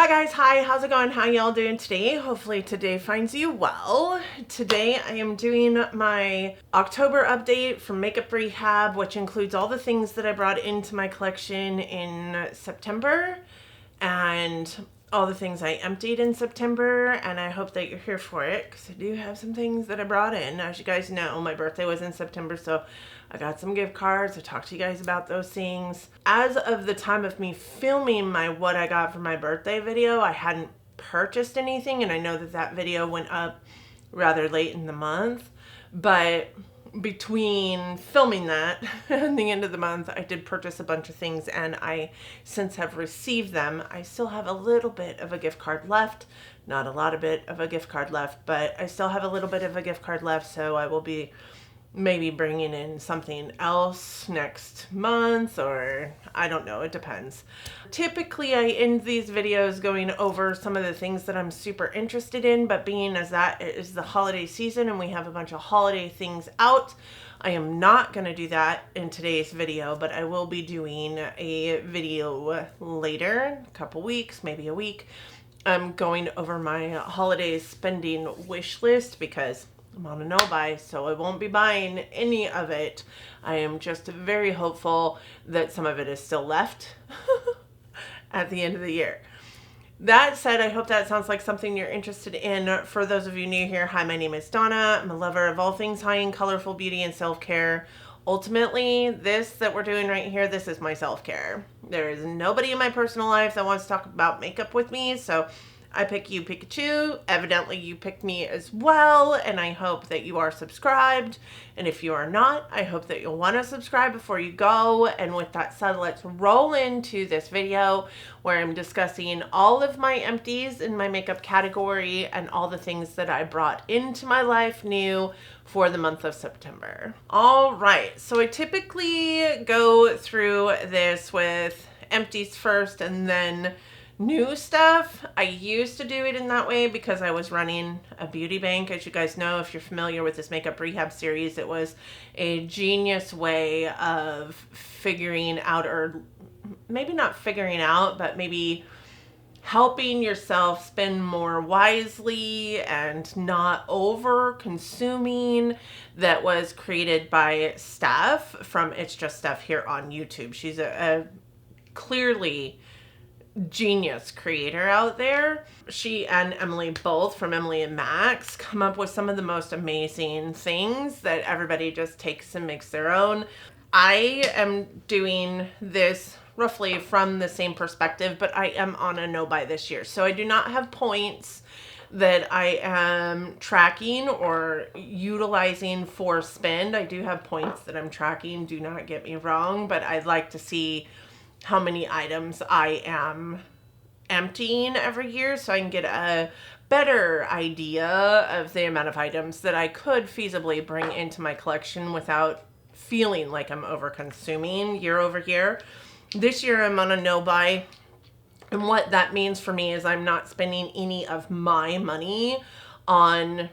Hi guys, hi, how's it going? How y'all doing today? Hopefully today finds you well. Today I am doing my October update from Makeup Rehab, which includes all the things that I brought into my collection in September and all the things I emptied in September, and I hope that you're here for it because I do have some things that I brought in. As you guys know, my birthday was in September, so I got some gift cards. I talked to you guys about those things. As of the time of me filming my what I got for my birthday video, I hadn't purchased anything, and I know that that video went up rather late in the month, but between filming that and the end of the month, I did purchase a bunch of things, and I since have received them. I still have a little bit of a gift card left. Not a lot of bit of a gift card left, but I still have a little bit of a gift card left, so I will be maybe bringing in something else next month, or I don't know, it depends. Typically I end these videos going over some of the things that I'm super interested in, but being as that is the holiday season and we have a bunch of holiday things out, I am not going to do that in today's video, but I will be doing a video later, a couple weeks, maybe a week. I'm going over my holiday spending wish list because I'm on a no-buy, so I won't be buying any of it. I am just very hopeful that some of it is still left at the end of the year. That said, I hope that sounds like something you're interested in. For those of you new here, hi, my name is Donna. I'm a lover of all things high and colorful beauty and self-care. Ultimately, this that we're doing right here, this is my self-care. There is nobody in my personal life that wants to talk about makeup with me, so I pick you, Pikachu. Evidently, you picked me as well, and I hope that you are subscribed. And if you are not, I hope that you'll want to subscribe before you go. And with that said, let's roll into this video where I'm discussing all of my empties in my makeup category and all the things that I brought into my life new for the month of September. All right, so I typically go through this with empties first and then new stuff. I used to do it in that way because I was running a beauty bank. As you guys know, if you're familiar with this Makeup Rehab series, it was a genius way of figuring out, or maybe not figuring out, but maybe helping yourself spend more wisely and not over consuming. That was created by Steph from It's Just Steph here on YouTube. She's a clearly genius creator out there. She and Emily, both from Emily and Max, come up with some of the most amazing things that everybody just takes and makes their own. I am doing this roughly from the same perspective, but I am on a no-buy this year. So I do not have points that I am tracking or utilizing for spend. I do have points that I'm tracking, do not get me wrong, but I'd like to see how many items I am emptying every year so I can get a better idea of the amount of items that I could feasibly bring into my collection without feeling like I'm over consuming year over year. This year I'm on a no-buy, and what that means for me is I'm not spending any of my money on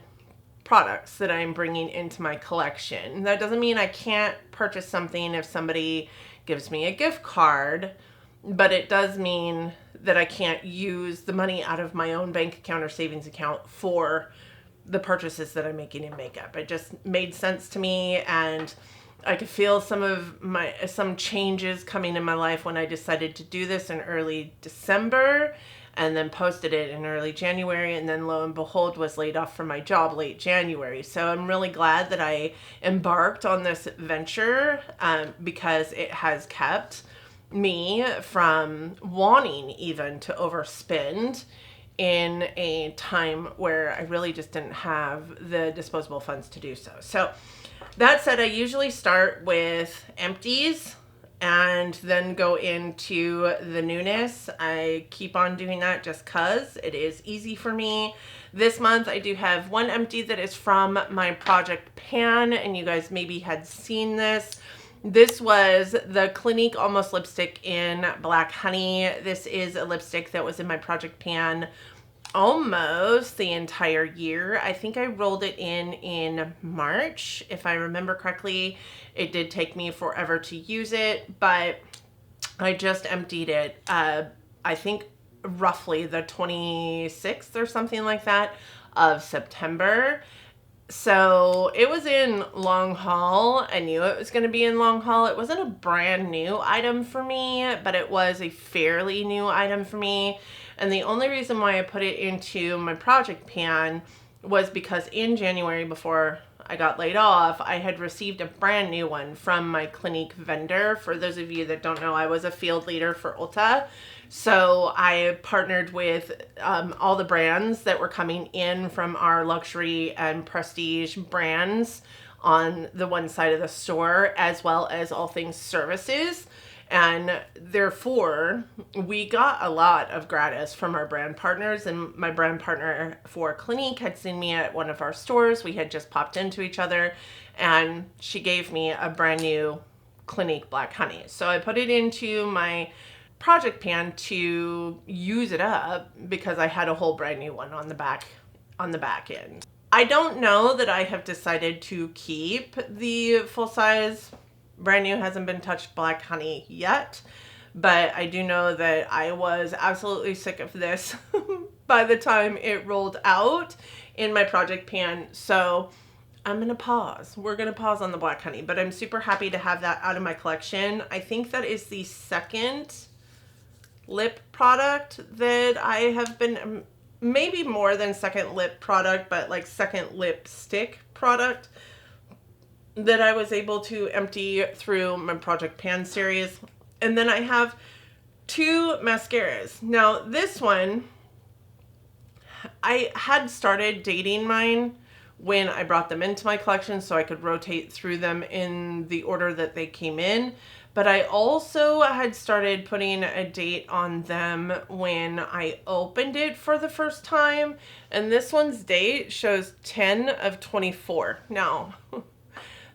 products that I'm bringing into my collection. That doesn't mean I can't purchase something if somebody gives me a gift card, but it does mean that I can't use the money out of my own bank account or savings account for the purchases that I'm making in makeup. It just made sense to me, and I could feel some changes coming in my life when I decided to do this in early December and then posted it in early January, and then lo and behold was laid off from my job late January. So I'm really glad that I embarked on this venture because it has kept me from wanting even to overspend in a time where I really just didn't have the disposable funds to do so. So that said, I usually start with empties and then go into the newness. I keep on doing that just cause it is easy for me. This month I do have one empty that is from my Project Pan, and you guys maybe had seen this. This was the Clinique Almost lipstick in Black Honey. This is a lipstick that was in my Project Pan almost the entire year. I think I rolled it in March, if I remember correctly. It did take me forever to use it, but I just emptied it. I think roughly the 26th or something like that of September. So it was in long haul. I knew it was going to be in long haul. It wasn't a brand new item for me, but it was a fairly new item for me. And the only reason why I put it into my project pan was because in January, before I got laid off, I had received a brand new one from my Clinique vendor. For those of you that don't know, I was a field leader for Ulta. So I partnered with all the brands that were coming in from our luxury and prestige brands on the one side of the store, as well as all things services. And therefore, we got a lot of gratis from our brand partners. And my brand partner for Clinique had seen me at one of our stores. We had just popped into each other, and she gave me a brand new Clinique Black Honey. So I put it into my project pan to use it up because I had a whole brand new one on the back end. I don't know that I have decided to keep the full size brand new hasn't been touched Black Honey yet, but I do know that I was absolutely sick of this by the time it rolled out in my project pan. So I'm going to pause. We're going to pause on the Black Honey, but I'm super happy to have that out of my collection. I think that is the second lip product that I have been, maybe more than second lip product, but like second lipstick product that I was able to empty through my Project Pan series. And then I have two mascaras. Now this one, I had started dating mine when I brought them into my collection so I could rotate through them in the order that they came in. But I also had started putting a date on them when I opened it for the first time. And this one's date shows 10 of 24. Now,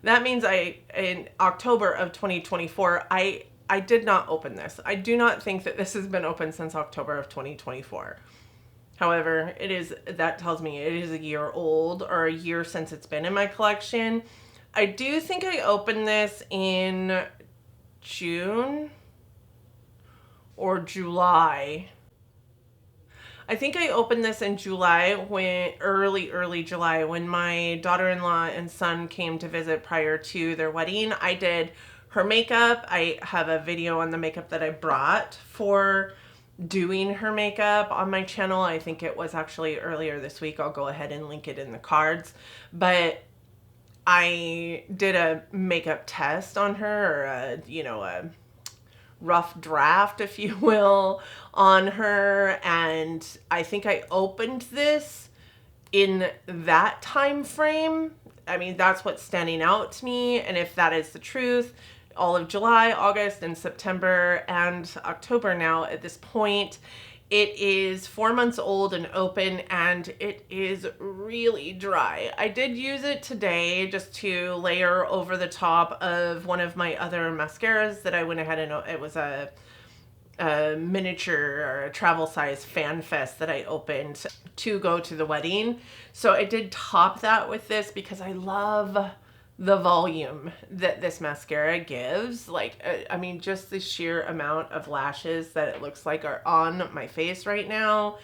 that means in October of 2024, I did not open this. I do not think that this has been open since October of 2024. However, that tells me it is a year old, or a year since it's been in my collection. I do think I opened this in June or July. I think I opened this in July, early July, when my daughter-in-law and son came to visit prior to their wedding. I did her makeup. I have a video on the makeup that I brought for doing her makeup on my channel. I think it was actually earlier this week. I'll go ahead and link it in the cards. But I did a makeup test on her, or a rough draft, if you will, on her, and I think I opened this in that time frame. I mean, that's what's standing out to me, and if that is the truth, all of July, August, and September, and October now at this point, it is 4 months old and open, and it is really dry. I did use it today just to layer over the top of one of my other mascaras that I went ahead and, it was a miniature or a travel size Fan Fest that I opened to go to the wedding. So I did top that with this because I love the volume that this mascara gives. Like, I mean, just the sheer amount of lashes that it looks like are on my face right now.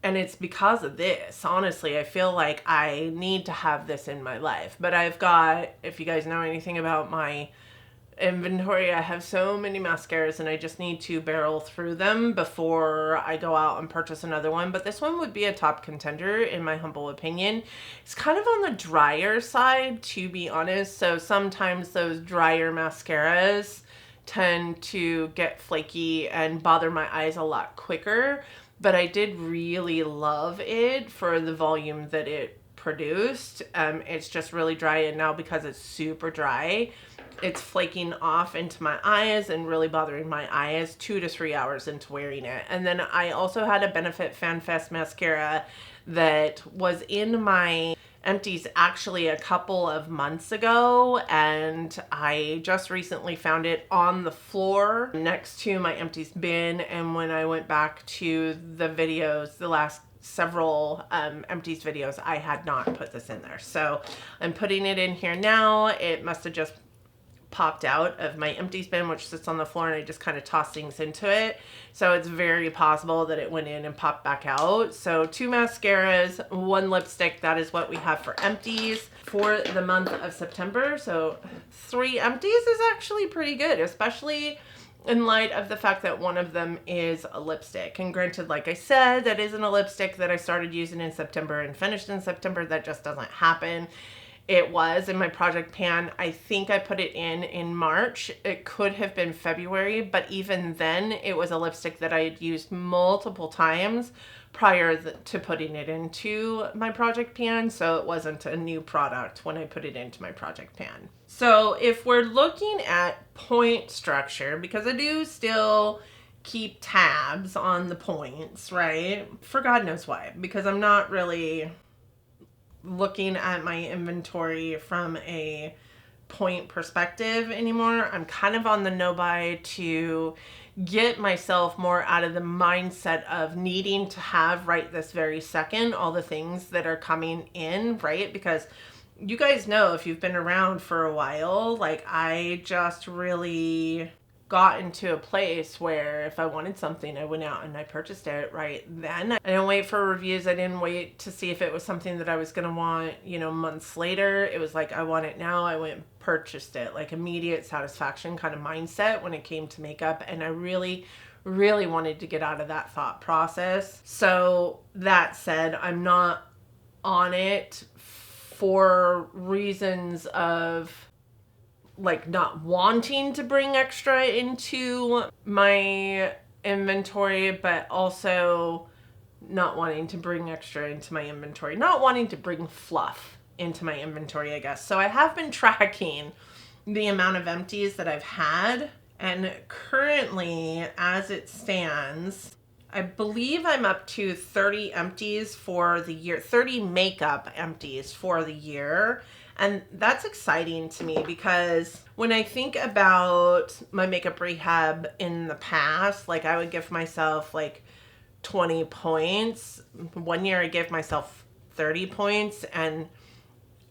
And it's because of this. Honestly, I feel like I need to have this in my life. But I've got, if you guys know anything about my inventory, I have so many mascaras and I just need to barrel through them before I go out and purchase another one. But this one would be a top contender in my humble opinion. It's kind of on the drier side, to be honest. So sometimes those drier mascaras tend to get flaky and bother my eyes a lot quicker. But I did really love it for the volume that it produced. It's just really dry, and now because it's super dry, it's flaking off into my eyes and really bothering my eyes 2 to 3 hours into wearing it. And then I also had a Benefit Fan Fest mascara that was in my empties actually a couple of months ago, and I just recently found it on the floor next to my empties bin. And when I went back to the videos, the last several empties videos, I had not put this in there. So I'm putting it in here now. It must have just popped out of my empties bin, which sits on the floor, and I just kind of toss things into it. So it's very possible that it went in and popped back out. So 2 mascaras, 1 lipstick. That is what we have for empties for the month of September. So 3 empties is actually pretty good, especially in light of the fact that one of them is a lipstick. And granted, like I said, that isn't a lipstick that I started using in September and finished in September. That just doesn't happen. It was in my project pan. I think I put it in March. It could have been February, but even then it was a lipstick that I had used multiple times prior to putting it into my project pan. So it wasn't a new product when I put it into my project pan. So if we're looking at point structure, because I do still keep tabs on the points, right? For God knows why, because I'm not really looking at my inventory from a point perspective anymore. I'm kind of on the no buy to get myself more out of the mindset of needing to have right this very second all the things that are coming in, right? Because you guys know, if you've been around for a while, like I just really got into a place where if I wanted something, I went out and I purchased it right then. I didn't wait for reviews. I didn't wait to see if it was something that I was going to want, you know, months later. It was like, I want it now. I went and purchased it, like immediate satisfaction kind of mindset when it came to makeup. And I really wanted to get out of that thought process. So that said, I'm not on it for reasons of like not wanting to bring extra into my inventory, but also not wanting to bring extra into my inventory, not wanting to bring fluff into my inventory, I guess. So I have been tracking the amount of empties that I've had, and currently, as it stands, I believe I'm up to 30 empties for the year, 30 makeup empties for the year. And that's exciting to me because when I think about my makeup rehab in the past, like I would give myself like 20 points. One year I gave myself 30 points, and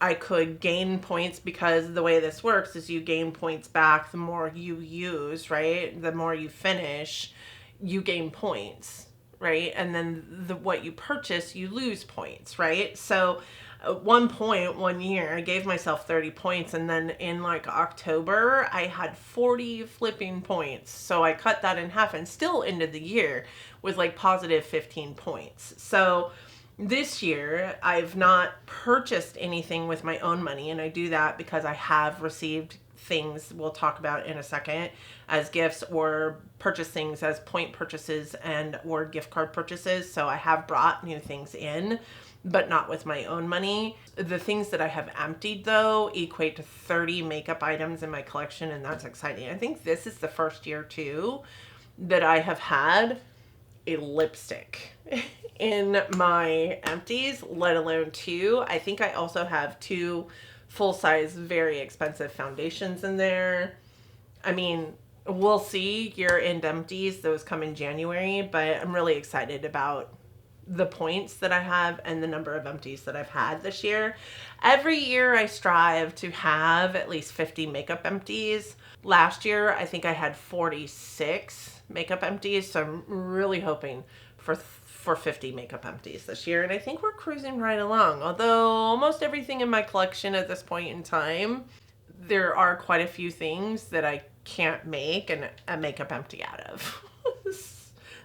I could gain points because the way this works is you gain points back the more you use, right? The more you finish, you gain points, right? And then what you purchase, you lose points, right? So at one point, one year, I gave myself 30 points, and then in like October, I had 40 flipping points. So I cut that in half and still ended the year with like positive 15 points. So this year, I've not purchased anything with my own money, and I do that because I have received things we'll talk about in a second as gifts, or purchase things as point purchases and or gift card purchases. So I have brought new things in, but not with my own money. The things that I have emptied, though, equate to 30 makeup items in my collection, and that's exciting. I think this is the first year, too, that I have had a lipstick in my empties, let alone 2. I think I also have 2 full-size, very expensive foundations in there. I mean, we'll see year-end empties. Those come in January, but I'm really excited about the points that I have and the number of empties that I've had this year. Every year I strive to have at least 50 makeup empties. Last year, I think I had 46 makeup empties, so I'm really hoping for 50 makeup empties this year, and I think we're cruising right along. Although almost everything in my collection at this point in time, there are quite a few things that I can't make a makeup empty out of.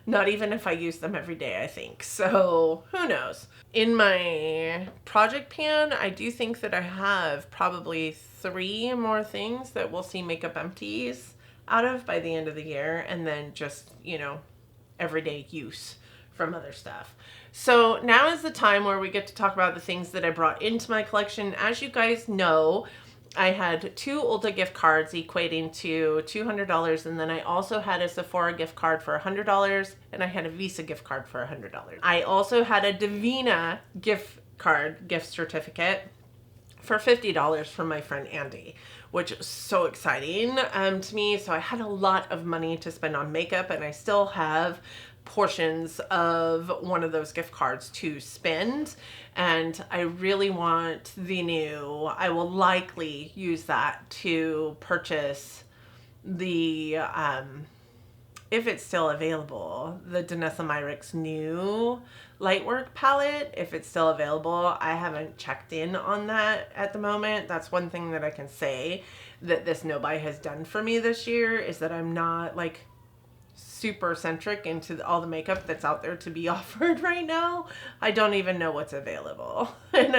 Not even if I use them every day, I think. So who knows? In my project pan, I do think that I have probably 3 more things that we'll see makeup empties out of by the end of the year, and then just, you know, everyday use from other stuff. So now is the time where we get to talk about the things that I brought into my collection. As you guys know, I had 2 Ulta gift cards equating to $200, and then I also had a Sephora gift card for $100, and I had a Visa gift card for $100. I also had a Davina gift certificate for $50 from my friend Andy, which is so exciting to me. So I had a lot of money to spend on makeup, and I still have portions of one of those gift cards to spend, and I really want the new. I will likely use that to purchase the if it's still available, the Danessa Myricks new Lightwork palette, if it's still available. I haven't checked in on that at the moment. That's one thing that I can say that this no buy has done for me this year, is that I'm not like super centric into all the makeup that's out there to be offered right now. I don't even know what's available. And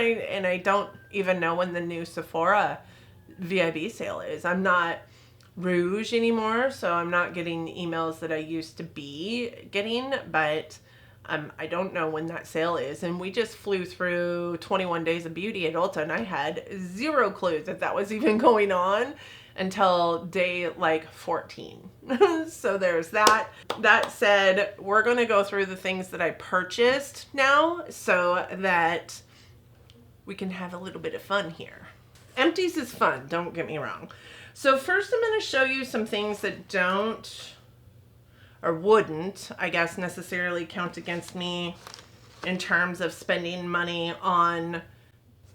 I don't even know when the new Sephora VIB sale is. I'm not Rouge anymore, so I'm not getting emails that I used to be getting, but I don't know when that sale is. And we just flew through 21 Days of Beauty at Ulta, and I had zero clue that that was even going on until day like 14. So there's that. That said, we're going to go through the things that I purchased now so that we can have a little bit of fun here. Empties is fun, don't get me wrong. So first I'm going to show you some things that don't, or wouldn't, I guess, necessarily count against me in terms of spending money on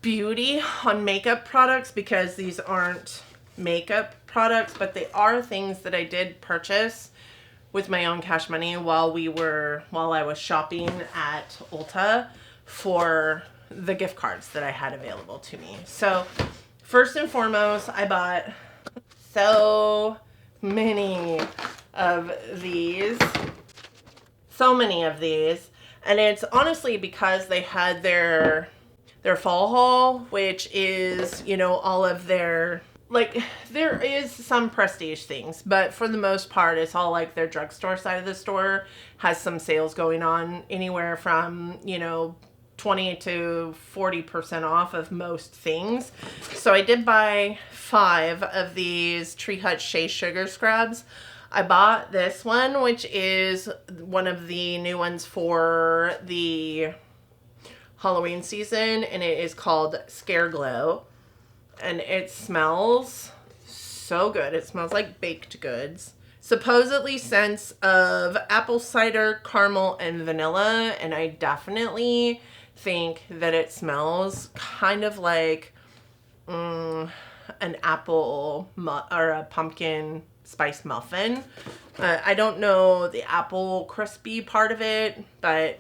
beauty, on makeup products, because these aren't makeup products, but they are things that I did purchase with my own cash money while I was shopping at Ulta for the gift cards that I had available to me. So first and foremost, I bought so many of these. And it's honestly because they had their fall haul, which is, you know, all of their, like, there is some prestige things, but for the most part, it's all like their drugstore side of the store has some sales going on, anywhere from, you know, 20 to 40% off of most things. So I did buy 5 of these Tree Hut Shea Sugar Scrubs. I bought this one, which is one of the new ones for the Halloween season, and it is called Scare Glow. And it smells so good. It smells like baked goods. Supposedly scents of apple cider, caramel, and vanilla, and I definitely think that it smells kind of like an apple or a pumpkin spice muffin. I don't know the apple crispy part of it, but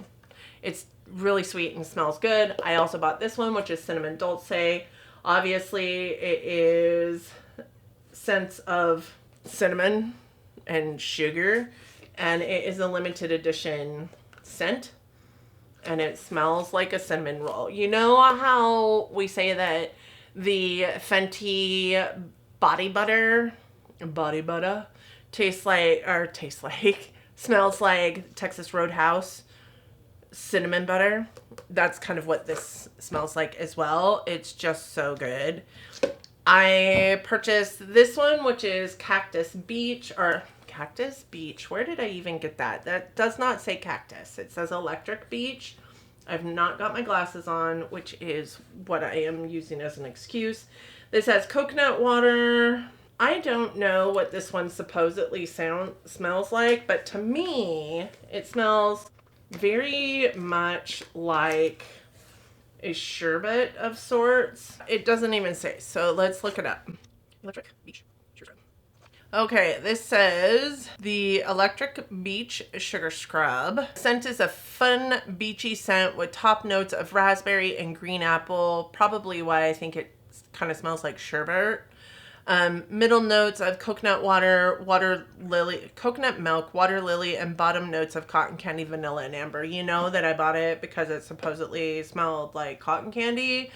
it's really sweet and smells good. I also bought this one, which is Cinnamon Dulce. Obviously, it is scents of cinnamon and sugar, and it is a limited edition scent, and it smells like a cinnamon roll. You know how we say that the Fenty body butter smells like Texas Roadhouse cinnamon butter? That's kind of what this smells like as well. It's just so good. I purchased this one, which is Cactus Beach. Where did I even get that? That does not say cactus. It says Electric Beach. I've not got my glasses on, which is what I am using as an excuse. This has coconut water. I don't know what this one supposedly smells like, but to me, it smells very much like a sherbet of sorts. It doesn't even say, so let's look it up. Electric Beach Sugar. Okay, this says the Electric Beach Sugar Scrub. Scent is a fun, beachy scent with top notes of raspberry and green apple. Probably why I think it kind of smells like sherbet. Middle notes of coconut water, coconut milk, water lily, and bottom notes of cotton candy, vanilla, and amber. You know that I bought it because it supposedly smelled like cotton candy.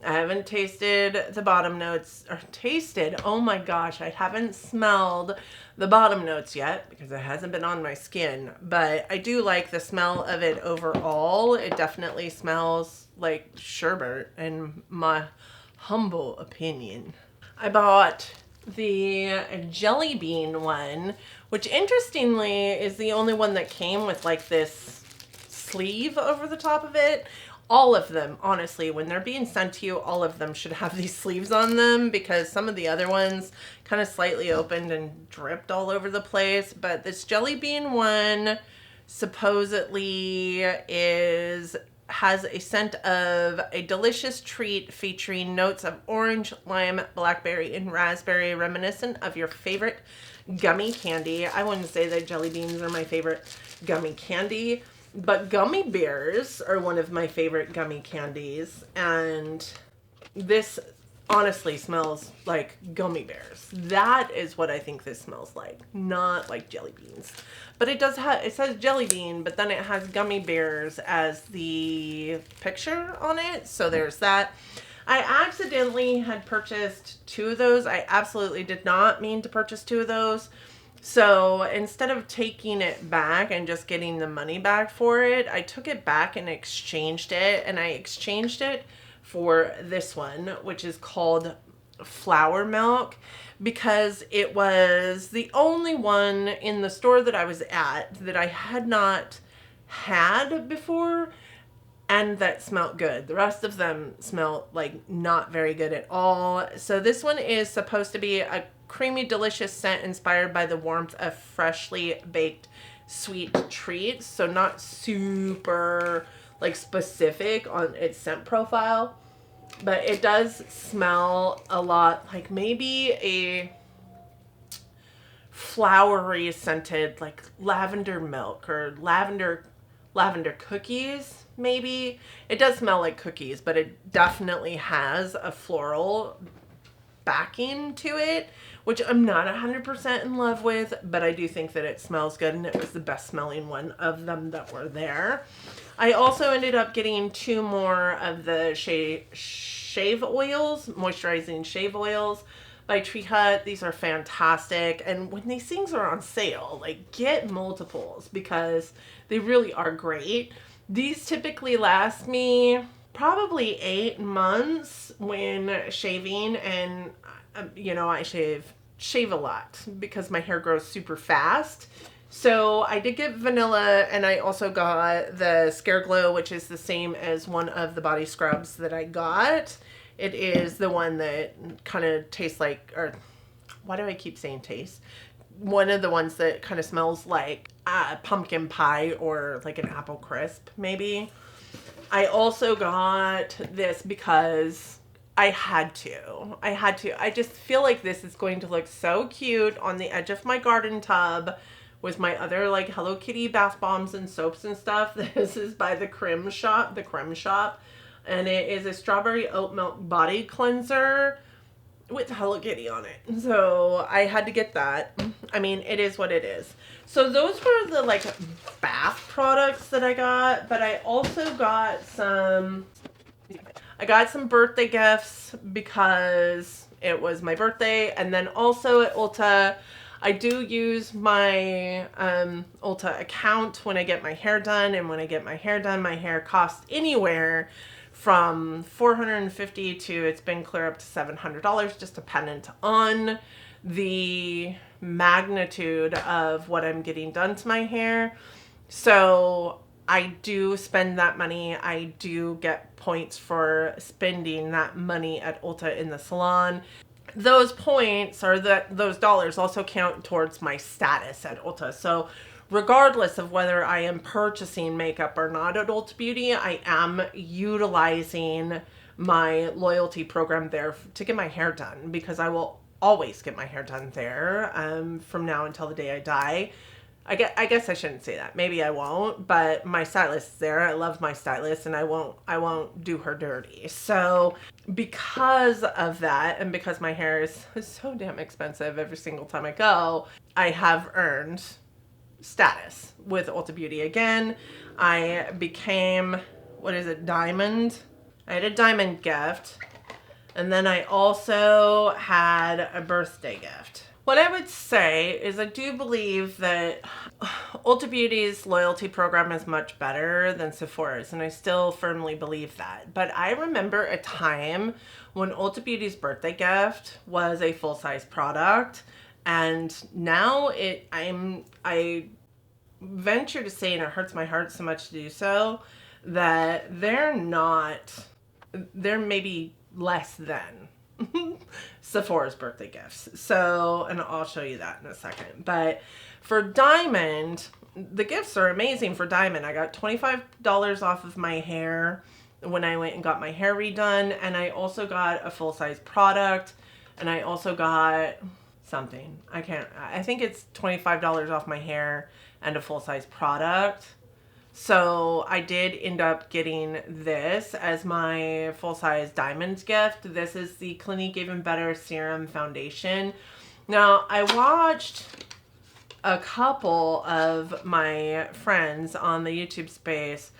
I haven't tasted the bottom notes, oh my gosh, I haven't smelled the bottom notes yet because it hasn't been on my skin, but I do like the smell of it overall. It definitely smells like sherbet in my humble opinion. I bought the jelly bean one, which interestingly is the only one that came with like this sleeve over the top of it. All of them, honestly, when they're being sent to you, all of them should have these sleeves on them because some of the other ones kind of slightly opened and dripped all over the place. But this jelly bean one supposedly has a scent of a delicious treat featuring notes of orange, lime, blackberry, and raspberry, reminiscent of your favorite gummy candy. I wouldn't say that jelly beans are my favorite gummy candy, but gummy bears are one of my favorite gummy candies, and this honestly smells like gummy bears. That is what I think this smells like, not like jelly beans. But it does have, it says jelly bean, but then it has gummy bears as the picture on it. So there's that. I accidentally had purchased 2 of those. I absolutely did not mean to purchase 2 of those. So instead of taking it back and just getting the money back for it, I took it back and exchanged it. And I exchanged it for this one, which is called Flower Milk, because it was the only one in the store that I was at that I had not had before and that smelled good. The rest of them smelled like not very good at all. So this one is supposed to be a creamy, delicious scent inspired by the warmth of freshly baked sweet treats. So not super like specific on its scent profile, but it does smell a lot like maybe a flowery scented like lavender milk or lavender cookies. Maybe it does smell like cookies, but it definitely has a floral backing to it, which I'm not 100% in love with, but I do think that it smells good, and it was the best smelling one of them that were there. I also ended up getting 2 more of the shave oils, moisturizing shave oils by Tree Hut. These are fantastic, and when these things are on sale, like, get multiples because they really are great. These typically last me probably 8 months when shaving, and you know, I shave a lot because my hair grows super fast. So I did get vanilla, and I also got the Scare Glow, which is the same as one of the body scrubs that I got. It is the one that kind of tastes like, or why do I keep saying taste? One of the ones that kind of smells like pumpkin pie or like an apple crisp, maybe. I also got this because I had to. I just feel like this is going to look so cute on the edge of my garden tub with my other like Hello Kitty bath bombs and soaps and stuff. This is by the Creme Shop, and it is a strawberry oat milk body cleanser with Hello Kitty on it. So I had to get that. I mean, it is what it is. So those were the like bath products that I got, but I also got some birthday gifts because it was my birthday. And then also at Ulta, I do use my Ulta account when I get my hair done. And when I get my hair done, my hair costs anywhere from $450 to, it's been clear up to $700, just dependent on the magnitude of what I'm getting done to my hair. So I do spend that money. I do get points for spending that money at Ulta in the salon. Those points, or those dollars, also count towards my status at Ulta. So regardless of whether I am purchasing makeup or not at Ulta Beauty, I am utilizing my loyalty program there to get my hair done, because I will always get my hair done there from now until the day I die. I guess I shouldn't say that. Maybe I won't, but my stylist is there. I love my stylist, and I won't do her dirty. So because of that, and because my hair is so damn expensive every single time I go, I have earned status with Ulta Beauty again. I became, diamond? I had a diamond gift, and then I also had a birthday gift. What I would say is I do believe that Ulta Beauty's loyalty program is much better than Sephora's, and I still firmly believe that. But I remember a time when Ulta Beauty's birthday gift was a full-size product, and now I venture to say, and it hurts my heart so much to do so, that they're maybe less than Sephora's birthday gifts. So, and I'll show you that in a second. But for Diamond, the gifts are amazing for Diamond. I got $25 off of my hair when I went and got my hair redone. And I also got a full-size product. And I also got something. I think it's $25 off my hair and a full-size product. So I did end up getting this as my full-size Diamond gift. This is the Clinique Even Better Serum Foundation. Now, I watched a couple of my friends on the YouTube space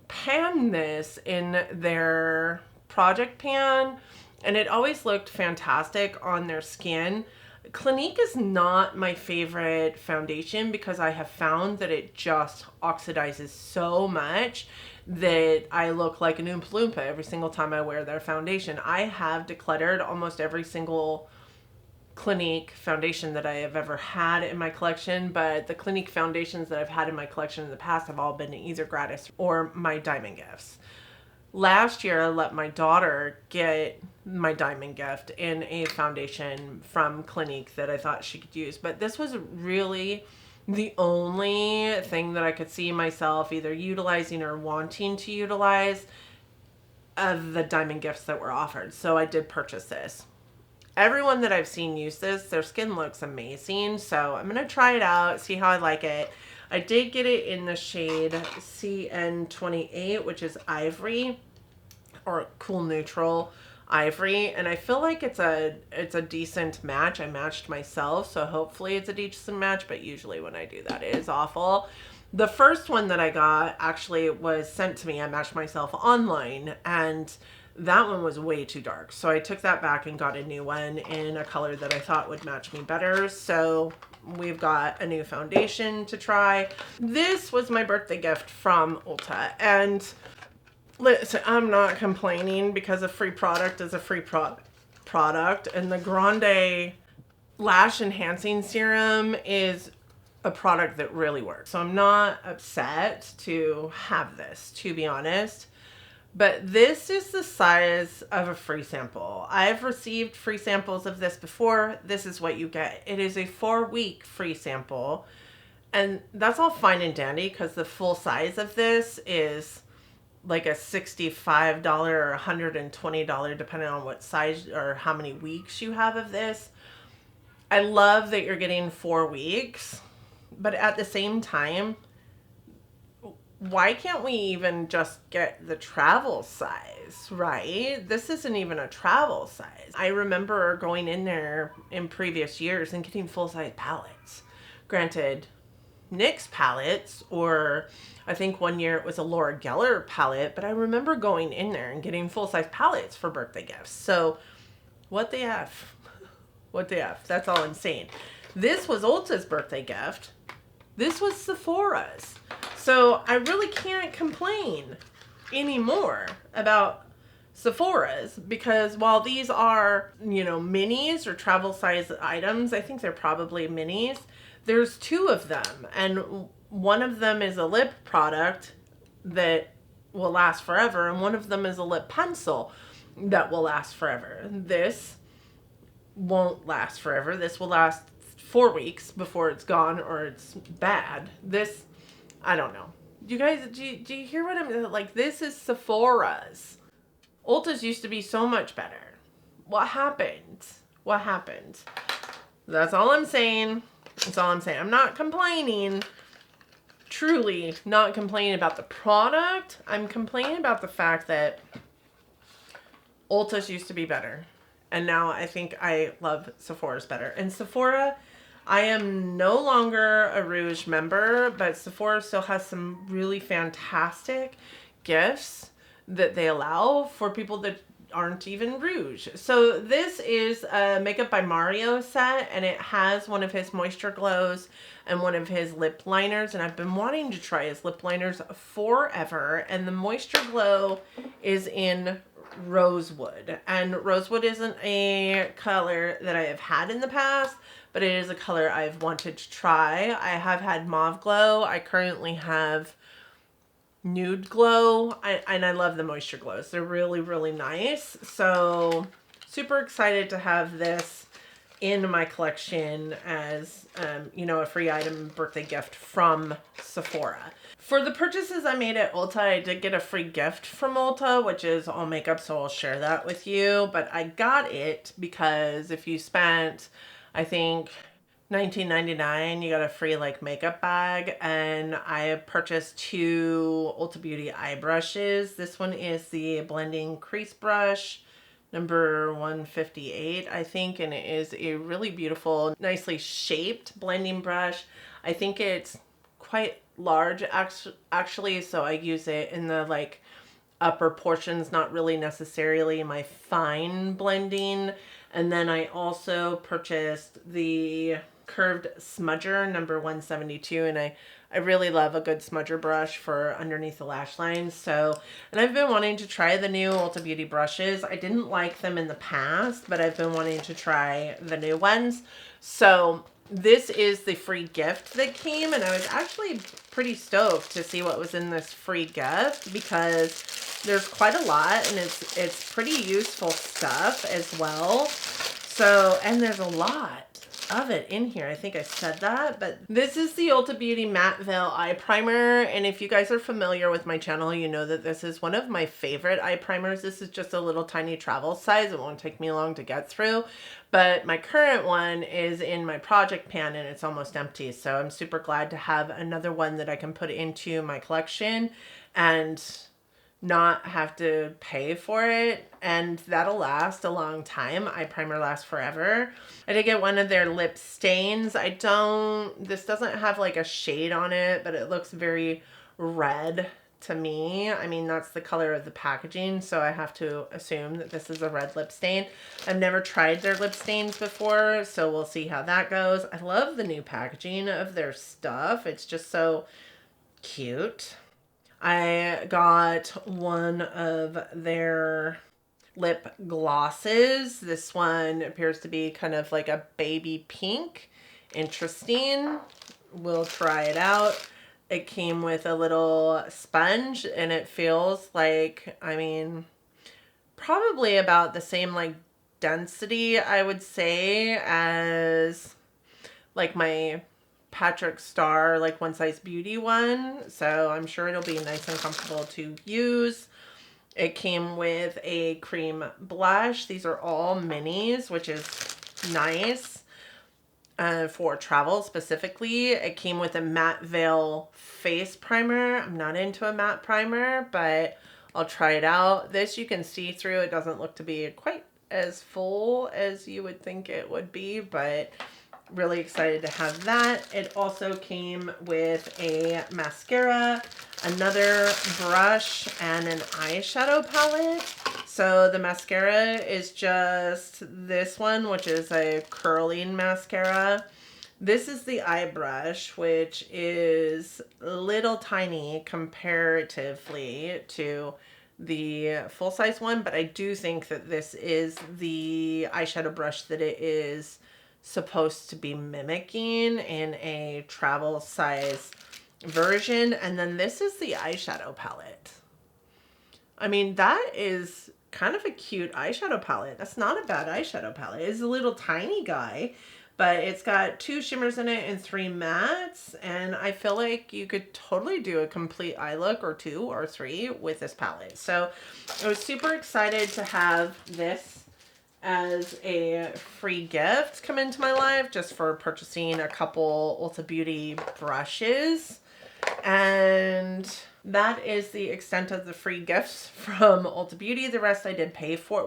pan this in their project pan, and it always looked fantastic on their skin. Clinique is not my favorite foundation because I have found that it just oxidizes so much that I look like an Oompa Loompa every single time I wear their foundation. I have decluttered almost every single Clinique foundation that I have ever had in my collection, but the Clinique foundations that I've had in my collection in the past have all been either gratis or my Diamond gifts. Last year, I let my daughter get my Diamond gift in a foundation from Clinique that I thought she could use. But this was really the only thing that I could see myself either utilizing or wanting to utilize of the Diamond gifts that were offered. So I did purchase this. Everyone that I've seen use this, their skin looks amazing. So I'm going to try it out, see how I like it. I did get it in the shade CN28, which is Ivory, or Cool Neutral Ivory. And I feel like it's a decent match. I matched myself, so hopefully it's a decent match, but usually when I do that, it is awful. The first one that I got actually was sent to me. I matched myself online, and that one was way too dark. So I took that back and got a new one in a color that I thought would match me better. So we've got a new foundation to try. This was my birthday gift from Ulta. And listen, I'm not complaining because a free product is a free product. And the Grande Lash Enhancing Serum is a product that really works. So I'm not upset to have this, to be honest. But this is the size of a free sample. I've received free samples of this before. This is what you get. It is a 4-week free sample. And that's all fine and dandy because the full size of this is like a $65 or $120 depending on what size or how many weeks you have of this. I love that you're getting 4 weeks. But at the same time, why can't we even just get the travel size, right? This isn't even a travel size. I remember going in there in previous years and getting full-size palettes. Granted, NYX palettes, or I think one year it was a Laura Geller palette, but I remember going in there and getting full-size palettes for birthday gifts. So what the F? What the F? That's all I'm saying. This was Ulta's birthday gift. This was Sephora's. So I really can't complain anymore about Sephora's because while these are, you know, minis or travel size items, I think they're probably minis. There's 2 of them, and one of them is a lip product that will last forever, and one of them is a lip pencil that will last forever. This won't last forever. This will last 4 weeks before it's gone or it's bad. This, I don't know. You guys, do you hear what I'm like? This is Sephora's. Ulta's used to be so much better. What happened? What happened? That's all I'm saying. That's all I'm saying. I'm not complaining. Truly not complaining about the product. I'm complaining about the fact that Ulta's used to be better. And now I think I love Sephora's better. And Sephora, I am no longer a Rouge member, but Sephora still has some really fantastic gifts that they allow for people that aren't even Rouge. So this is a Makeup by Mario set, and it has one of his Moisture Glows and one of his lip liners, and I've been wanting to try his lip liners forever. And the Moisture Glow is in Rosewood, and Rosewood isn't a color that I have had in the past, but it is a color I've wanted to try. I have had Mauve Glow. I currently have Nude Glow, and I love the Moisture Glows. They're really, really nice. So super excited to have this in my collection as, you know, a free item birthday gift from Sephora. For the purchases I made at Ulta, I did get a free gift from Ulta, which is all makeup, so I'll share that with you. But I got it because if you spent, I think, $19.99, you got a free like makeup bag, and I purchased 2 Ulta Beauty eye brushes. This one is the blending crease brush number 158, I think, and it is a really beautiful, nicely shaped blending brush. I think it's quite large actually, so I use it in the like upper portions, not really necessarily my fine blending. And then I also purchased the curved smudger number 172, and I really love a good smudger brush for underneath the lash line. So, and I've been wanting to try the new Ulta Beauty brushes. I didn't like them in the past, but I've been wanting to try the new ones. So this is the free gift that came, and I was actually pretty stoked to see what was in this free gift because there's quite a lot, and it's pretty useful stuff as well. So, and there's a lot of it in here. I think I said that, but this is the Ulta Beauty Matte Veil Eye Primer, and if you guys are familiar with my channel, you know that this is one of my favorite eye primers. This is just a little tiny travel size. It won't take me long to get through, but my current one is in my project pan and it's almost empty, so I'm super glad to have another one that I can put into my collection and not have to pay for it, and that'll last a long time. Eye primer lasts forever. I did get one of their lip stains. This doesn't have like a shade on it, but it looks very red to me. I mean, that's the color of the packaging, so I have to assume that this is a red lip stain. I've never tried their lip stains before, so we'll see how that goes. I love the new packaging of their stuff. It's just so cute. I got one of their lip glosses. This one appears to be kind of like a baby pink. Interesting. We'll try it out. It came with a little sponge, and it feels like, I mean, probably about the same like density, I would say, as like my Patrick Star like One Size Beauty one, so I'm sure it'll be nice and comfortable to use. It came with a cream blush. These are all minis, which is nice for travel specifically. It came with a matte veil face primer. I'm not into a matte primer, but I'll try it out. This you can see through. It doesn't look to be quite as full as you would think it would be, but really excited to have that. It also came with a mascara, another brush, and an eyeshadow palette. So the mascara is just this one, which is a curling mascara. This is the eye brush, which is little tiny comparatively to the full-size one, but I do think that this is the eyeshadow brush that it is supposed to be mimicking in a travel size version. And then this is the eyeshadow palette. I mean, that is kind of a cute eyeshadow palette. That's not a bad eyeshadow palette. It's a little tiny guy, but it's got 2 shimmers in it and 3 mattes, and I feel like you could totally do a complete eye look, or 2 or 3, with this palette. So I was super excited to have this as a free gift come into my life, just for purchasing a couple Ulta Beauty brushes. And that is the extent of the free gifts from Ulta Beauty. The rest I did paid for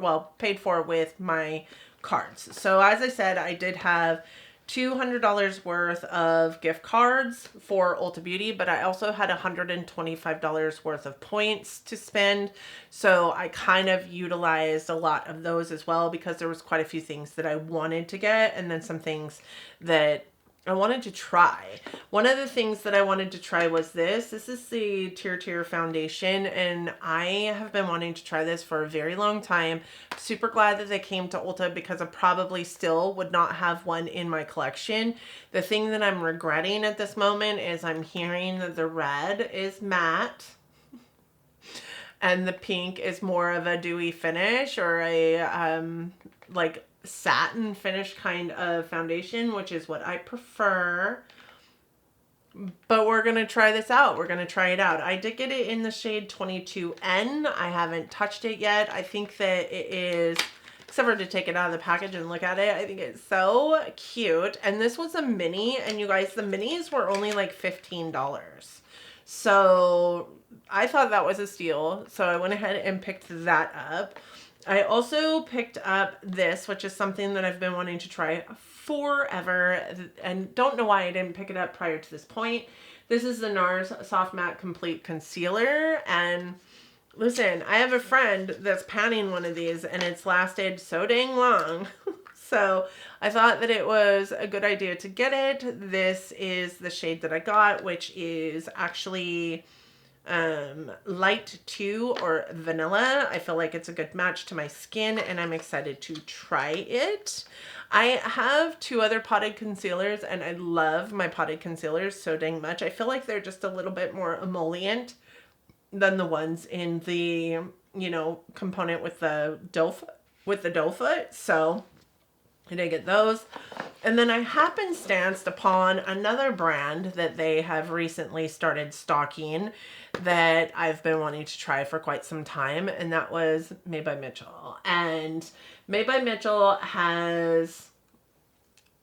with my cards. So as I said, I did have $200 worth of gift cards for Ulta Beauty, but I also had $125 worth of points to spend. So I kind of utilized a lot of those as well, because there was quite a few things that I wanted to get, and then some things that I wanted to try. One of the things that I wanted to try was this. This is the Tear foundation, and I have been wanting to try this for a very long time. Super glad that they came to Ulta, because I probably still would not have one in my collection. The thing that I'm regretting at this moment is I'm hearing that the red is matte and the pink is more of a dewy finish, or a like satin finish kind of foundation, which is what I prefer. But we're going to try this out. We're going to try it out. I did get it in the shade 22N. I haven't touched it yet. I think that it is, except for to take it out of the package and look at it, I think it's so cute. And this was a mini, and you guys, the minis were only like $15. So I thought that was a steal. So I went ahead and picked that up. I also picked up this, which is something that I've been wanting to try forever and don't know why I didn't pick it up prior to this point. This is the NARS Soft Matte Complete Concealer, and listen, I have a friend that's panning one of these and it's lasted so dang long. So I thought that it was a good idea to get it. This is the shade that I got, which is actually light 2 or vanilla. I feel like it's a good match to my skin and I'm excited to try it. I have 2 other potted concealers and I love my potted concealers so dang much. I feel like they're just a little bit more emollient than the ones in the, you know, component with the doe foot. So I did get those. And then I happenstanced upon another brand that they have recently started stocking that I've been wanting to try for quite some time, and that was Made by Mitchell. And Made by Mitchell has,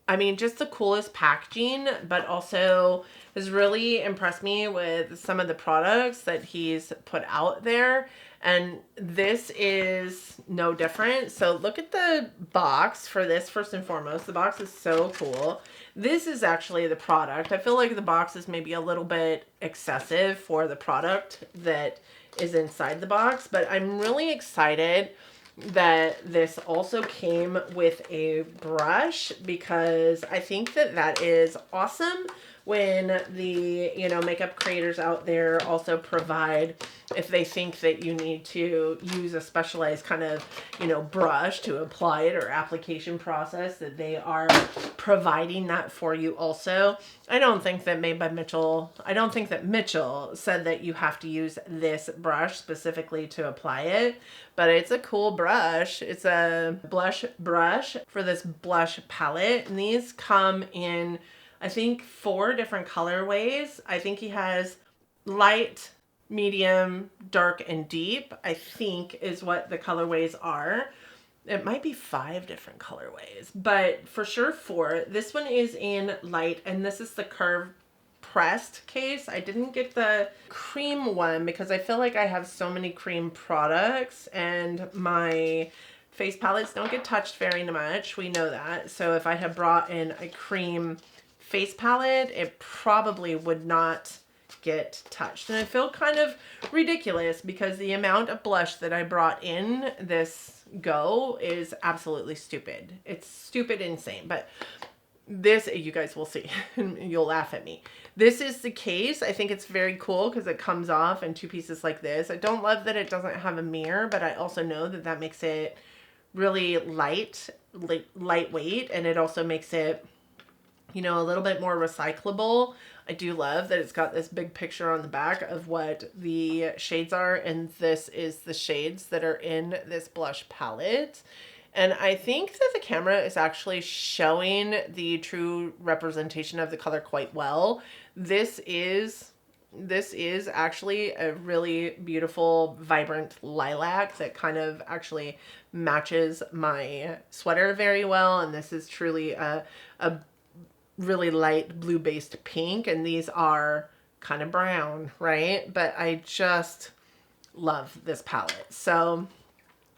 I mean, just the coolest packaging, but also has really impressed me with some of the products that he's put out there. And this is no different. So look at the box for this first and foremost. The box is so cool. This is actually the product. I feel like the box is maybe a little bit excessive for the product that is inside the box, but I'm really excited that this also came with a brush because I think that that is awesome when the, you know, makeup creators out there also provide, if they think that you need to use a specialized kind of, you know, brush to apply it or application process, that they are providing that for you also. I don't think that Mitchell said that you have to use this brush specifically to apply it, but it's a cool brush. It's a blush brush for this blush palette, and these come in, I think, 4 different colorways. I think he has light, medium, dark, and deep, I think is what the colorways are. It might be 5 different colorways, but for sure 4. This one is in light, and this is the curve pressed case. I didn't get the cream one because I feel like I have so many cream products and my face palettes don't get touched very much. We know that. So if I had brought in a cream face palette, it probably would not get touched. And I feel kind of ridiculous because the amount of blush that I brought in this go is absolutely stupid. It's stupid insane. But this, you guys will see, and you'll laugh at me. This is the case. I think it's very cool because it comes off in 2 pieces like this. I don't love that it doesn't have a mirror, but I also know that that makes it really lightweight, and it also makes it, you know, a little bit more recyclable. I do love that it's got this big picture on the back of what the shades are, and this is the shades that are in this blush palette. And I think that the camera is actually showing the true representation of the color quite well. This is actually a really beautiful, vibrant lilac that kind of actually matches my sweater very well. And this is truly a really light blue-based pink, and these are kind of brown, right? But I just love this palette. So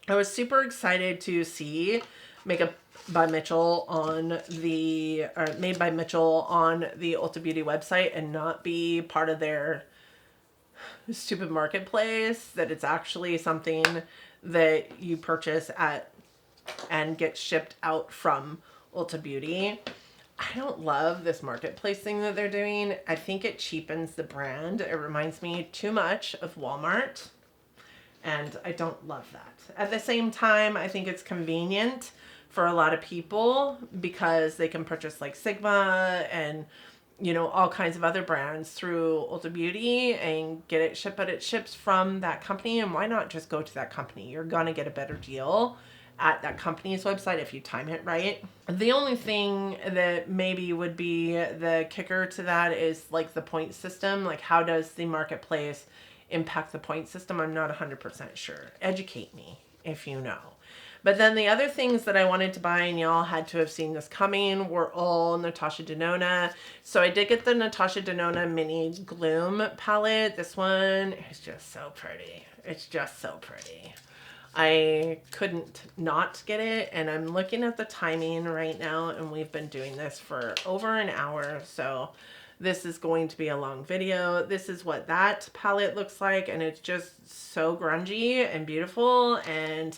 I was super excited to see Makeup by Mitchell on the, or Made by Mitchell on the Ulta Beauty website and not be part of their stupid marketplace, that it's actually something that you purchase at and get shipped out from Ulta Beauty. I don't love this marketplace thing that they're doing. I think it cheapens the brand. It reminds me too much of Walmart, and I don't love that. At the same time, I think it's convenient for a lot of people because they can purchase like Sigma and, you know, all kinds of other brands through Ulta Beauty and get it shipped, but it ships from that company, and why not just go to that company? You're gonna get a better deal at that company's website if you time it right. The only thing that maybe would be the kicker to that is like the point system. Like, how does the marketplace impact the point system? I'm not 100% sure. Educate me if you know. But then the other things that I wanted to buy, and y'all had to have seen this coming, were all Natasha Denona. So I did get the Natasha Denona Mini Gloom palette. This one is just so pretty. It's just so pretty. I couldn't not get it, and I'm looking at the timing right now, and we've been doing this for over an hour, so this is going to be a long video. This is what that palette looks like, and it's just so grungy and beautiful, and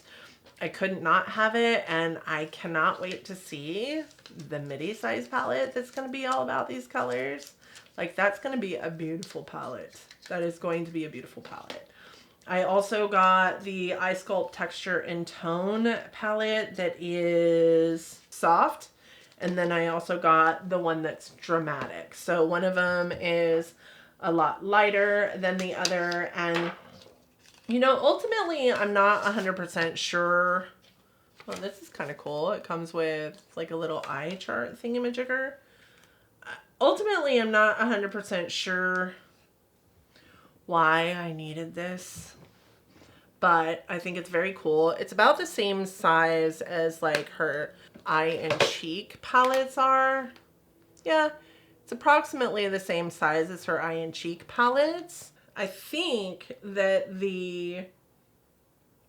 I couldn't not have it, and I cannot wait to see the midi size palette that's going to be all about these colors. Like, that's going to be a beautiful palette. That is going to be a beautiful palette. I also got the Eye Sculpt Texture and Tone palette that is soft. And then I also got the one that's dramatic. So one of them is a lot lighter than the other. And, you know, ultimately, I'm not 100% sure. Oh, this is kind of cool. It comes with like a little eye chart thingamajigger. Ultimately, I'm not 100% sure why I needed this, but I think it's very cool. It's about the same size as like her eye and cheek palettes are. Yeah, it's approximately the same size as her eye and cheek palettes. I think that the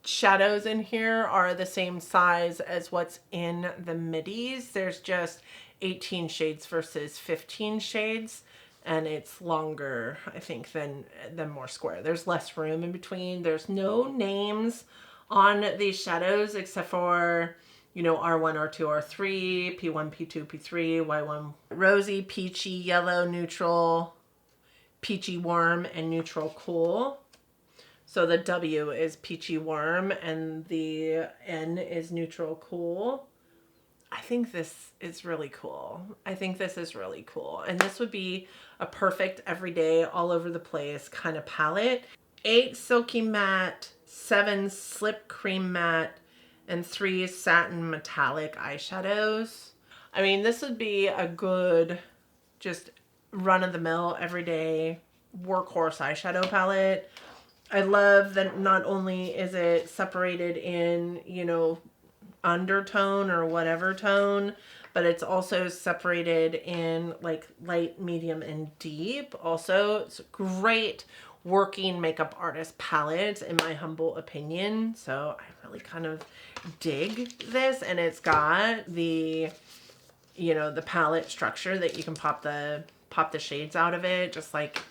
shadows in here are the same size as what's in the midis. There's just 18 shades versus 15 shades. And it's longer, I think, than more square. There's less room in between. There's no names on these shadows except for, you know, R1, R2, R3, P1, P2, P3, Y1, rosy, peachy, yellow, neutral, peachy warm, and neutral cool. So the W is peachy warm and the N is neutral cool. I think this is really cool. I think this is really cool. And this would be a perfect everyday, all over the place kind of palette. 8 silky matte, 7 slip cream matte, and 3 satin metallic eyeshadows. I mean, this would be a good, just run-of-the-mill, everyday workhorse eyeshadow palette. I love that not only is it separated in, you know, undertone or whatever tone, but it's also separated in like light, medium, and deep. Also, it's a great working makeup artist palette in my humble opinion. So I really kind of dig this, and it's got the, you know, the palette structure that you can pop the shades out of it, just like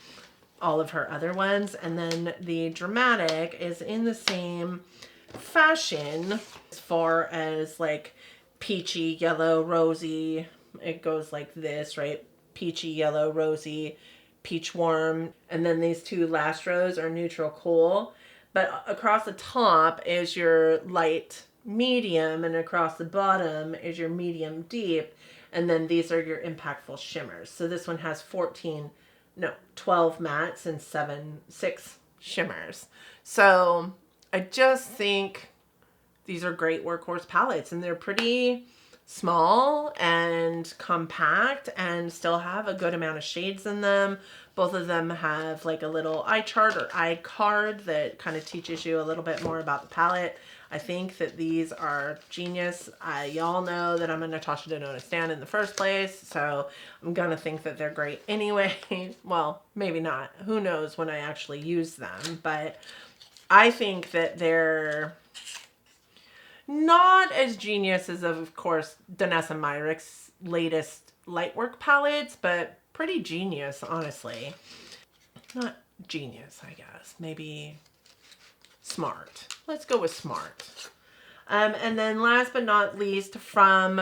all of her other ones. And then the dramatic is in the same fashion as far as like peachy, yellow, rosy. It goes like this, right? Peachy, yellow, rosy, peach warm. And then these two last rows are neutral cool. But across the top is your light medium, and across the bottom is your medium deep. And then these are your impactful shimmers. So this one has 12 mattes and 6 shimmers. So I just think these are great workhorse palettes, and they're pretty small and compact and still have a good amount of shades in them. Both of them have like a little eye chart or eye card that kind of teaches you a little bit more about the palette. I think that these are genius. Y'all know that I'm a Natasha Denona stan in the first place, so I'm gonna think that they're great anyway. Well, maybe not. Who knows when I actually use them, but I think that they're not as genius as, of course, Danessa Myricks' latest Lightwork palettes, but pretty genius, honestly. Not genius, I guess. Maybe smart. Let's go with smart. And then last but not least, from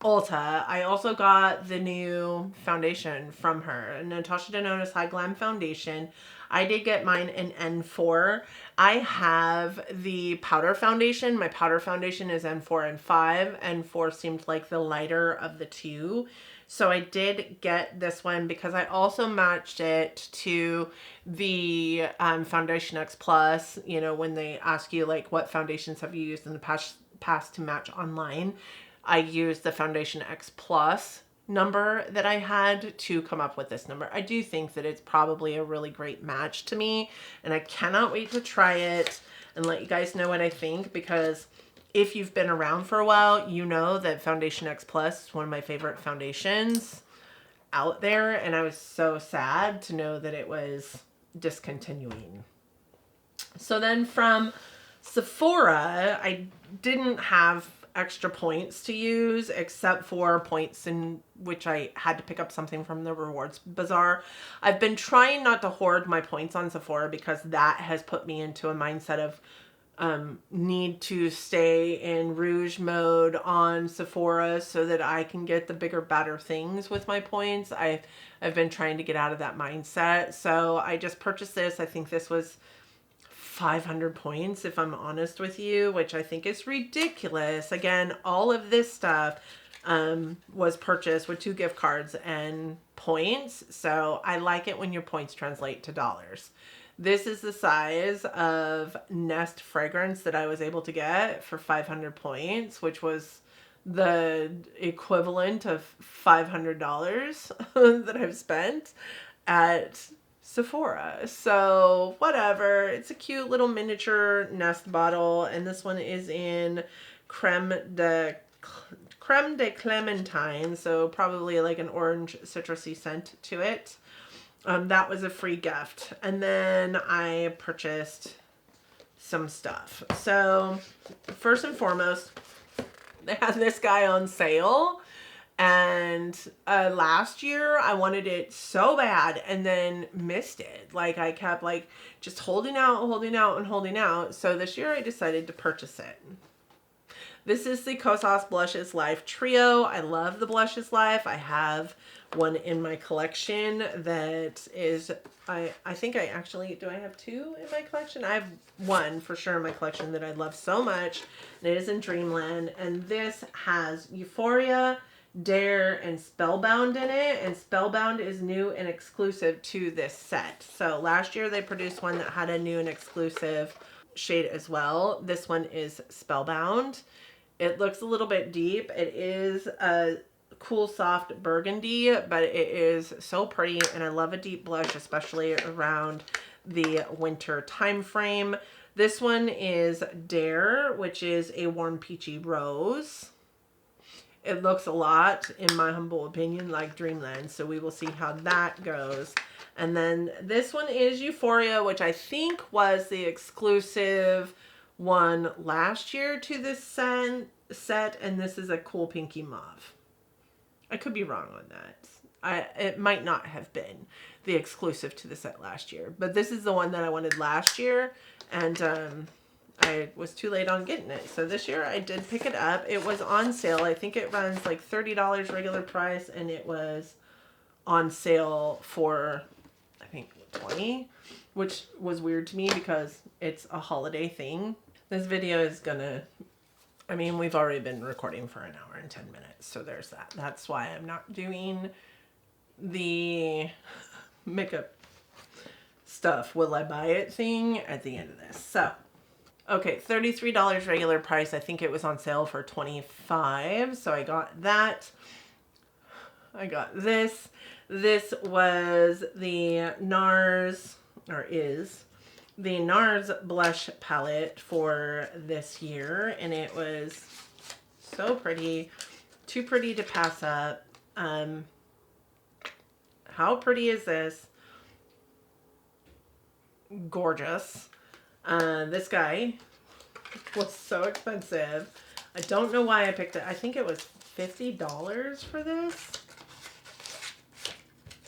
Ulta, I also got the new foundation from her, Natasha Denona's High Glam Foundation. I did get mine in N4. I have the powder foundation. My powder foundation is N4 and 5. N4 seemed like the lighter of the two. So I did get this one because I also matched it to the Foundation X Plus. You know, when they ask you like what foundations have you used in the past to match online, I used the Foundation X Plus number that I had to come up with this number. I do think that it's probably a really great match to me, and I cannot wait to try it and let you guys know what I think, because if you've been around for a while, you know that Foundation X Plus is one of my favorite foundations out there, and I was so sad to know that it was discontinuing. So then from Sephora, I didn't have extra points to use except for points in which I had to pick up something from the rewards bazaar. I've been trying not to hoard my points on Sephora because that has put me into a mindset of need to stay in rouge mode on Sephora so that I can get the bigger, better things with my points. I've been trying to get out of that mindset. So I just purchased this. I think this was 500 points, if I'm honest with you, which I think is ridiculous. Again, all of this stuff was purchased with 2 gift cards and points. So I like it when your points translate to dollars. This is the size of Nest fragrance that I was able to get for 500 points, which was the equivalent of $500 that I've spent at Sephora. So whatever. It's a cute little miniature Nest bottle, and this one is in creme de clementine, so probably like an orange citrusy scent to it. That was a free gift. And then I purchased some stuff. So first and foremost, they had this guy on sale. And last year I wanted it so bad and then missed it. Like I kept like just holding out and holding out. So this year I decided to purchase it. This is the Kosas Blushes Life Trio. I love the Blushes Life. I have one in my collection that is, I think I actually, do I have 2 in my collection? I have 1 for sure in my collection that I love so much. And it is in Dreamland. And this has Euphoria, Dare, and Spellbound in it. And Spellbound is new and exclusive to this set. So last year they produced one that had a new and exclusive shade as well. This one is Spellbound. It looks a little bit deep. It is a cool soft burgundy, but it is so pretty, and I love a deep blush, especially around the winter time frame. This one is Dare, which is a warm peachy rose. It looks a lot, in my humble opinion, like Dreamland, so we will see how that goes. And then this one is Euphoria, which I think was the exclusive one last year to this set, and this is a cool pinky mauve. I could be wrong on that. It might not have been the exclusive to the set last year, but this is the one that I wanted last year, and I was too late on getting it. So this year I did pick it up. It was on sale. I think it runs like $30 regular price, and it was on sale for, I think, $20, which was weird to me because it's a holiday thing. This video is gonna, I mean, we've already been recording for 1 hour and 10 minutes, so there's that. That's why I'm not doing the makeup stuff, will I buy it thing at the end of this. So, okay, $33 regular price. I think it was on sale for $25, so I got that. I got this. This was the NARS, or is the NARS blush palette for this year, and it was so pretty, too pretty to pass up. How pretty is this? Gorgeous. This guy was so expensive. I don't know why I picked it. I think it was $50 for this.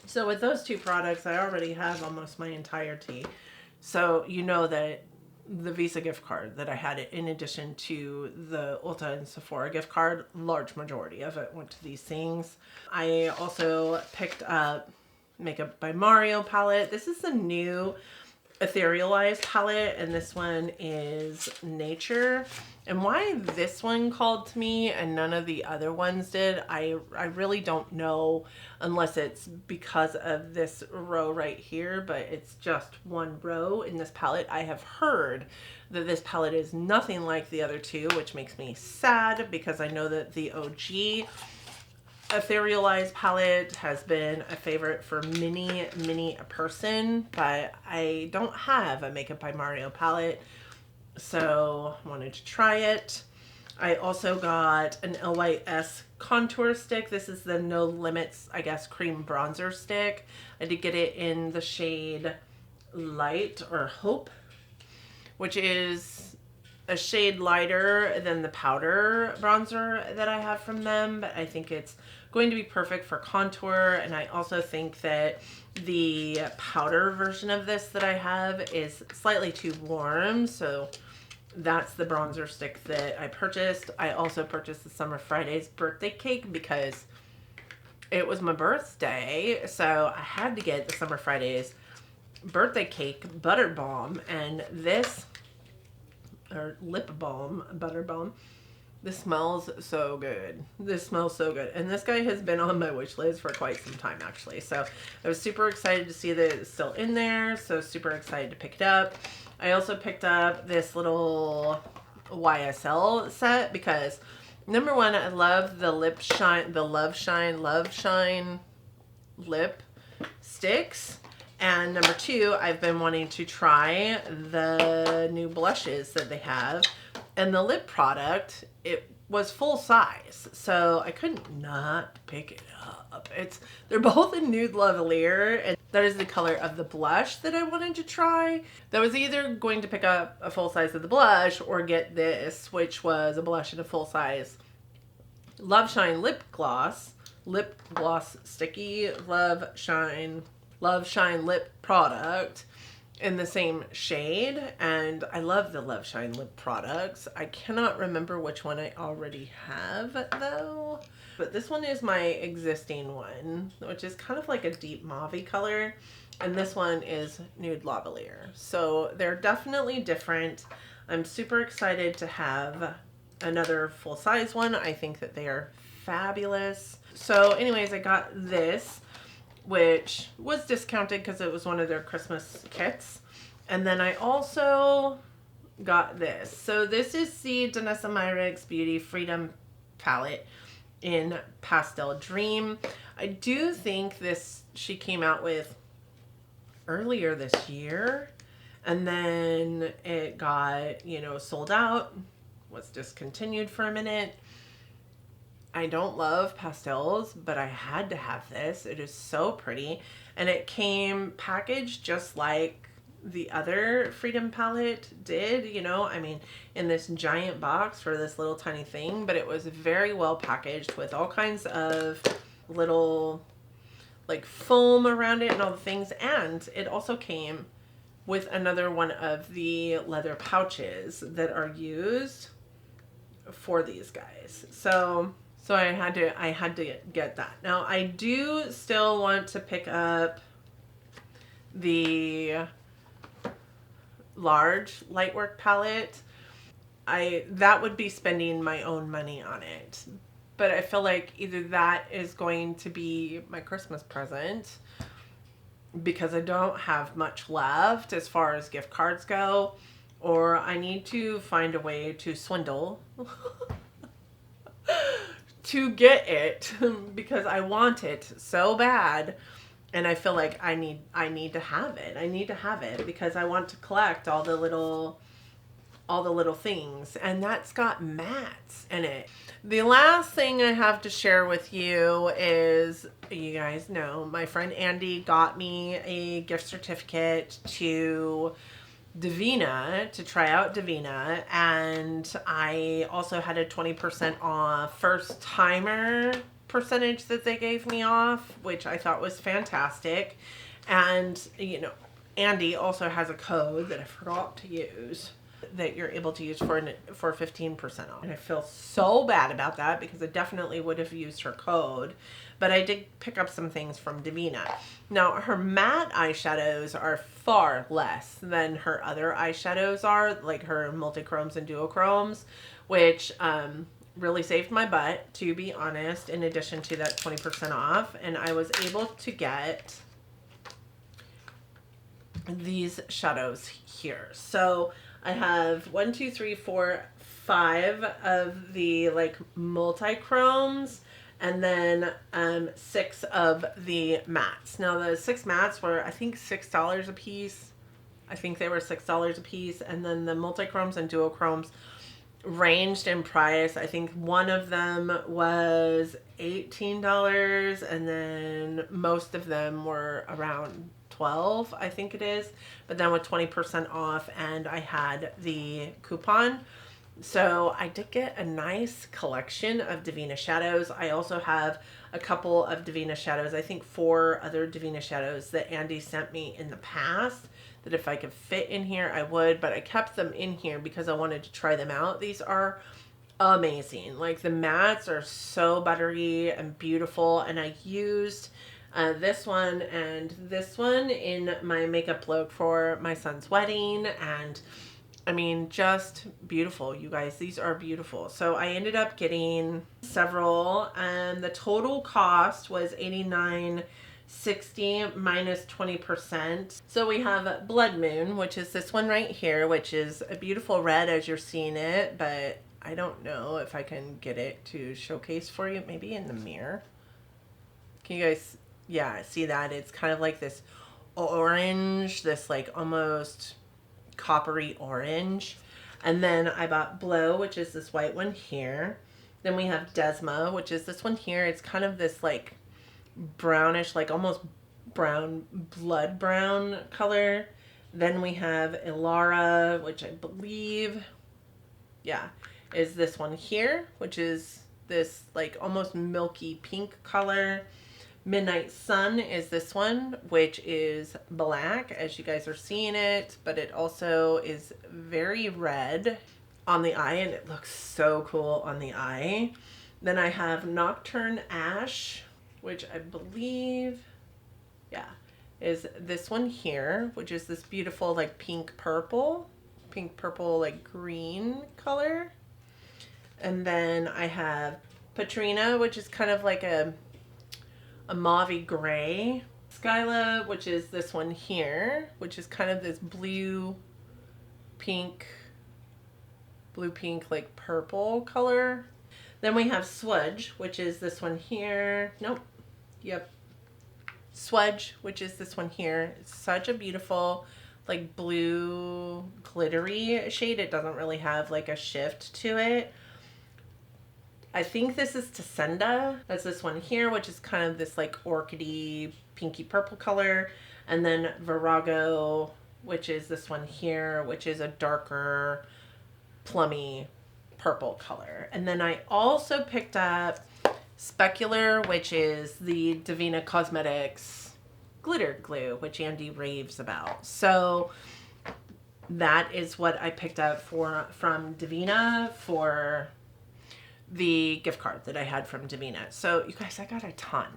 So with those 2 products, I already have almost my entirety. So you know that the Visa gift card that I had, in addition to the Ulta and Sephora gift card, large majority of it went to these things. I also picked up Makeup by Mario palette. This is the new etherealized palette, and this one is Nature. And why this one called to me and none of the other ones did, I really don't know, unless it's because of this row right here, but it's just one row in this palette. I have heard that this palette is nothing like the other two, which makes me sad because I know that the OG etherealized palette has been a favorite for many a person, but I don't have a Makeup by Mario palette, so I wanted to try it. I also got an LYS contour stick. This is the No Limits, I guess, cream bronzer stick. I did get it in the shade Light or Hope, which is a shade lighter than the powder bronzer that I have from them, but I think it's going to be perfect for contour. And I also think that the powder version of this that I have is slightly too warm, so that's the bronzer stick that I purchased. I also purchased the Summer Fridays birthday cake because it was my birthday, so I had to get the Summer Fridays birthday cake butter balm, and this, or lip balm, butter balm. This smells so good. This smells so good. And this guy has been on my wish list for quite some time, actually. So I was super excited to see that it's still in there. So super excited to pick it up. I also picked up this little YSL set because, number one, I love the Love Shine lip sticks. And number two, I've been wanting to try the new blushes that they have. And the lip product, it was full size, so I couldn't not pick it up. They're both in Nude Lavalier, and that is the color of the blush that I wanted to try. That was either going to pick up a full size of the blush or get this, which was a blush and a full size Love Shine lip gloss sticky, Love Shine lip product in the same shade. And I love the Love Shine lip products. I cannot remember which one I already have though, but this one is my existing one, which is kind of like a deep mauve color, and this one is Nude Lavalier. So they're definitely different. I'm super excited to have another full size one. I think that they are fabulous. So anyways, I got this, which was discounted because it was one of their Christmas kits. And then I also got this. So this is the Danessa Myricks Beauty Freedom palette in Pastel Dream. I do think she came out with earlier this year, and then it got, sold out, was discontinued for a minute. I don't love pastels, but I had to have this. It is so pretty. And it came packaged just like the other Freedom palette did, in this giant box for this little tiny thing. But it was very well packaged with all kinds of little like foam around it and all the things. And it also came with another one of the leather pouches that are used for these guys. So I had to get that. Now I do still want to pick up the large Lightwork palette. That would be spending my own money on it. But I feel like either that is going to be my Christmas present, because I don't have much left as far as gift cards go, or I need to find a way to swindle to get it because I want it so bad, and I feel like I need to have it. I need to have it because I want to collect all the little things, and that's got mattes in it. The last thing I have to share with you is, you guys know, my friend Andy got me a gift certificate to Divina, to try out Divina, and I also had a 20% off first timer percentage that they gave me off, which I thought was fantastic. And Andy also has a code that I forgot to use, that you're able to use for 15% off. And I feel so bad about that because I definitely would have used her code, but I did pick up some things from Divina. Now, her matte eyeshadows are far less than her other eyeshadows are, like her multichromes and duochromes, which really saved my butt, to be honest, in addition to that 20% off. And I was able to get these shadows here. So I have 1, 2, 3, 4, 5 of the like multi-chromes, and then 6 of the mattes. Now the 6 mattes were, I think, $6 a piece. I think they were $6 a piece. And then the multi-chromes and duochromes ranged in price. I think one of them was $18, and then most of them were around 12, I think it is, but then with 20% off, and I had the coupon. So I did get a nice collection of Divina shadows. I also have a couple of Divina shadows, I think 4 other Divina shadows that Andy sent me in the past, that if I could fit in here, I would, but I kept them in here because I wanted to try them out. These are amazing. Like, the mattes are so buttery and beautiful, and I used this one and this one in my makeup look for my son's wedding, and I mean, just beautiful, you guys. These are beautiful. So I ended up getting several, and the total cost was $89.60 minus 20%. So we have Blood Moon, which is this one right here, which is a beautiful red as you're seeing it, but I don't know if I can get it to showcase for you, maybe in the mirror. Can you guys, yeah, see that? It's kind of like this orange, this like almost coppery orange. And then I bought Blow, which is this white one here. Then we have Desma, which is this one here. It's kind of this like brownish, like almost brown, blood brown color. Then we have Ilara, which I believe, yeah, is this one here, which is this like almost milky pink color. Midnight Sun is this one, which is black, as you guys are seeing it, but it also is very red on the eye, and it looks so cool on the eye. Then I have Nocturne Ash, which I believe, yeah, is this one here, which is this beautiful like pink purple like green color. And then I have Patrina, which is kind of like a mauve gray. Skyla, which is this one here, which is kind of this blue pink like purple color. Then we have Swudge, which is this one here. Nope. Yep. Swudge, which is this one here. It's such a beautiful like blue glittery shade. It doesn't really have like a shift to it. I think this is Tasenda. That's this one here, which is kind of this like orchidy pinky purple color. And then Virago, which is this one here, which is a darker plummy purple color. And then I also picked up Specular, which is the Divina Cosmetics glitter glue, which Andy raves about. So that is what I picked up from Divina for the gift card that I had from Divina. So you guys, I got a ton.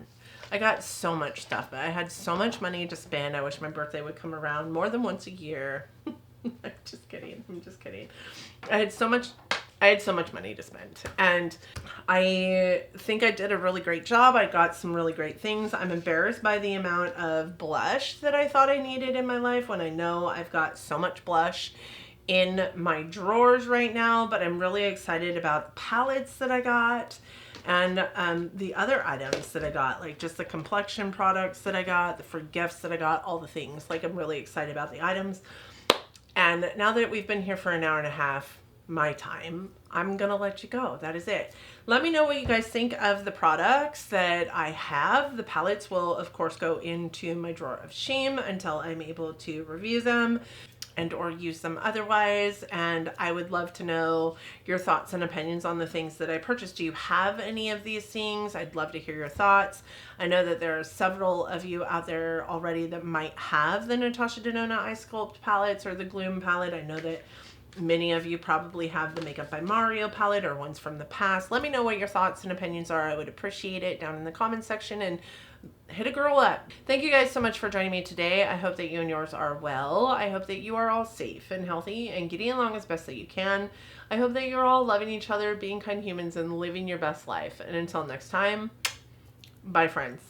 I got so much stuff, but I had so much money to spend. I wish my birthday would come around more than once a year. I'm just kidding. I'm just kidding. I had so much money to spend, and I think I did a really great job. I got some really great things. I'm embarrassed by the amount of blush that I thought I needed in my life, when I know I've got so much blush in my drawers right now. But I'm really excited about the palettes that I got, and the other items that I got, like just the complexion products that I got, the free gifts that I got, all the things. Like, I'm really excited about the items. And now that we've been here for an hour and a half, my time, I'm gonna let you go. That is it. Let me know what you guys think of the products that I have. The palettes will of course go into my drawer of shame until I'm able to review them and or use them otherwise. And I would love to know your thoughts and opinions on the things that I purchased. Do you have any of these things? I'd love to hear your thoughts. I know that there are several of you out there already that might have the Natasha Denona Eye Sculpt palettes or the Gloom palette. I know that Many of you probably have the Makeup by Mario palette or ones from the past. Let me know what your thoughts and opinions are. I would appreciate it down in the comment section, and hit a girl up. Thank you guys so much for joining me today. I hope that you and yours are well. I hope that you are all safe and healthy and getting along as best that you can. I hope that you're all loving each other, being kind humans, and living your best life. And until next time, bye friends.